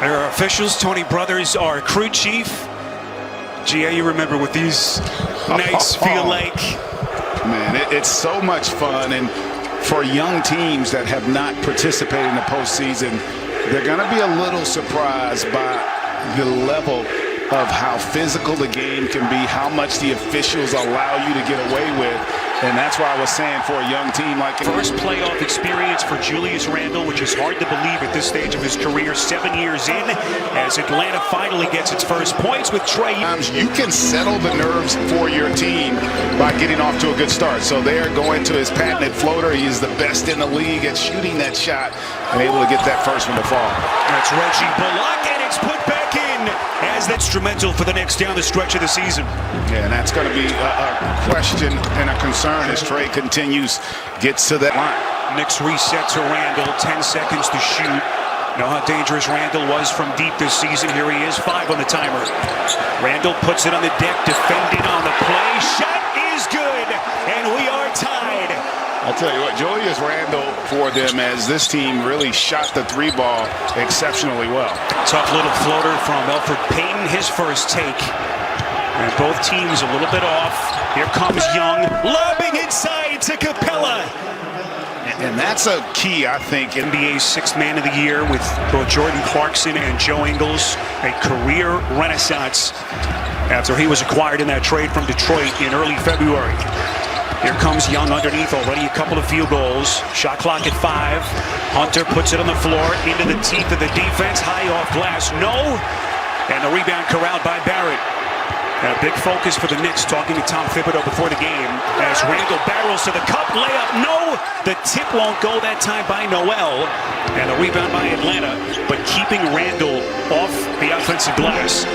There are officials. Tony Brothers, our crew chief. GA, you remember what these nights feel like? Man, it's so much fun. And for young teams that have not participated in the postseason, they're going to be a little surprised by the level of how physical the game can be, how much the officials allow you to get away with. And that's why I was saying for a young team like... First playoff experience for Julius Randle, which is hard to believe at this stage of his career, 7 years in, as Atlanta finally gets its first points with Trey. You can settle the nerves for your team by getting off to a good start. So they're going to his patented floater. He's the best in the league at shooting that shot and able to get that first one to fall. That's Reggie Bullock, and it's put back in as that's instrumental for the Knicks down the stretch of the season. Yeah, and that's going to be a question and a concern as Trey continues, gets to that line. Knicks reset to Randle, 10 seconds to shoot. Know how dangerous Randle was from deep this season. Here he is, 5 on the timer. Randle puts it on the deck, defending on the play. Shot is good, and we are tied. I'll tell you what, Julius Randle for them as this team really shot the 3-ball exceptionally well. Tough little floater from Elfrid Payton, his first take. And both teams a little bit off. Here comes Young, lobbing inside to Capella. And that's a key, I think. NBA's 6th man of the year with both Jordan Clarkson and Joe Ingles. A career renaissance after he was acquired in that trade from Detroit in early February. Here comes Young underneath, already a couple of field goals. Shot clock at 5. Hunter puts it on the floor, into the teeth of the defense. High off glass, no. And the rebound corralled by Barrett. And a big focus for the Knicks, talking to Tom Thibodeau before the game. As Randle barrels to the cup, layup, no. The tip won't go that time by Noel. And a rebound by Atlanta, but keeping Randle off the offensive glass.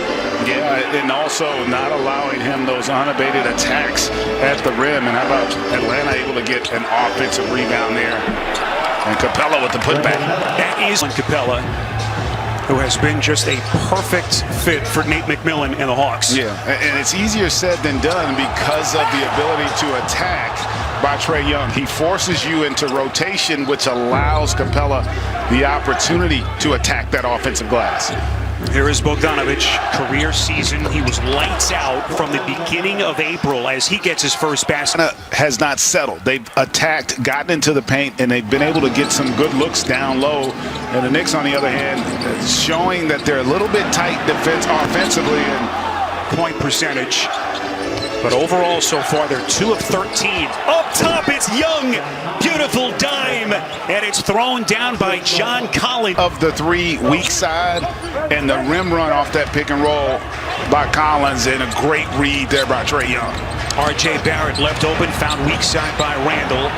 Yeah, and also not allowing him those unabated attacks at the rim. And how about Atlanta able to get an offensive rebound there? And Capella with the putback. That is Capella, who has been just a perfect fit for Nate McMillan and the Hawks. Yeah, and it's easier said than done because of the ability to attack by Trae Young. He forces you into rotation, which allows Capella the opportunity to attack that offensive glass. Here is Bogdanovic, career season. He was lights out from the beginning of April as he gets his first basket. Has not settled. They've attacked, gotten into the paint, and they've been able to get some good looks down low. And the Knicks, on the other hand, showing that they're a little bit tight offensively and point percentage. But overall, so far, they're 2 of 13. Up top, it's Young. Beautiful dime. And it's thrown down by John Collins. Of the 3, weak side, and the rim run off that pick and roll by Collins, and a great read there by Trae Young. R.J. Barrett left open, found weak side by Randle.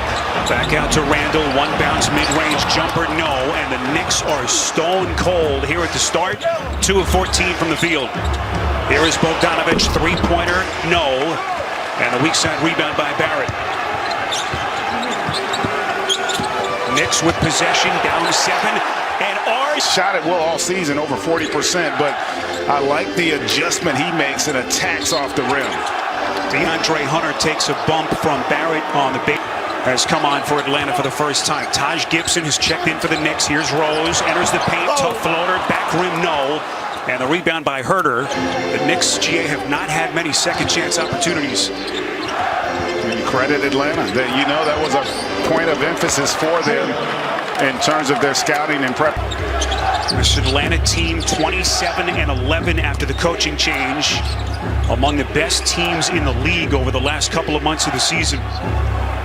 Back out to Randle, 1 bounce mid-range jumper, no. And the Knicks are stone cold here at the start. 2 of 14 from the field. Here is Bogdanovic, 3-pointer, no. And the weak side rebound by Barrett. Knicks with possession, down 7. And R shot at will all season, over 40%, but I like the adjustment he makes and attacks off the rim. DeAndre Hunter takes a bump from Barrett on the big. Has come on for Atlanta for the first time. Taj Gibson has checked in for the Knicks. Here's Rose, enters the paint, tough floater, back rim, no. And the rebound by Herter. The Knicks, GA, have not had many second chance opportunities. And credit Atlanta. You know, that was a point of emphasis for them in terms of their scouting and prep. This Atlanta team 27-11 after the coaching change. Among the best teams in the league over the last couple of months of the season.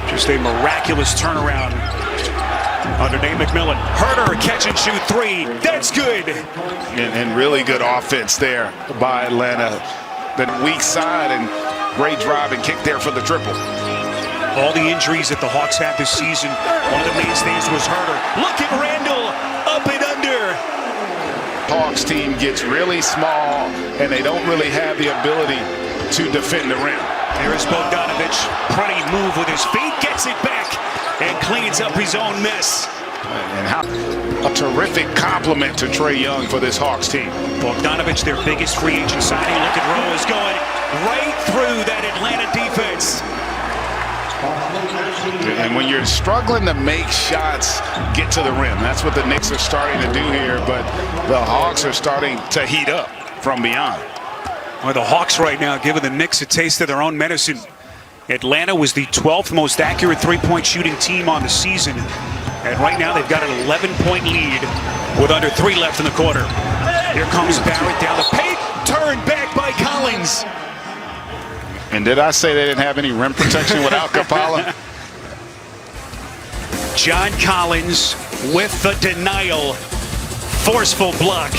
Just a miraculous turnaround under Nate McMillan. Herter, catch and shoot 3. That's good. And really good offense there by Atlanta. The weak side and great drive and kick there for the triple. All the injuries that the Hawks had this season, one of the mainstays was Herter. Look at Randle, up and under. Hawks team gets really small and they don't really have the ability to defend the rim. Here is Bogdanovic, pretty move with his feet, gets it back and cleans up his own mess. And how a terrific compliment to Trae Young for this Hawks team. Bogdanovic, their biggest free agent signing. Look at Rose going right through that Atlanta defense. And when you're struggling to make shots get to the rim, that's what the Knicks are starting to do here, but the Hawks are starting to heat up from beyond. Well, the Hawks right now giving the Knicks a taste of their own medicine. Atlanta was the 12th most accurate three-point shooting team on the season. And right now they've got an 11-point lead with under 3 left in the quarter. Here comes Barrett down the paint, turned back by Collins. And did I say they didn't have any rim protection without Capella? John Collins with the denial. Forceful block.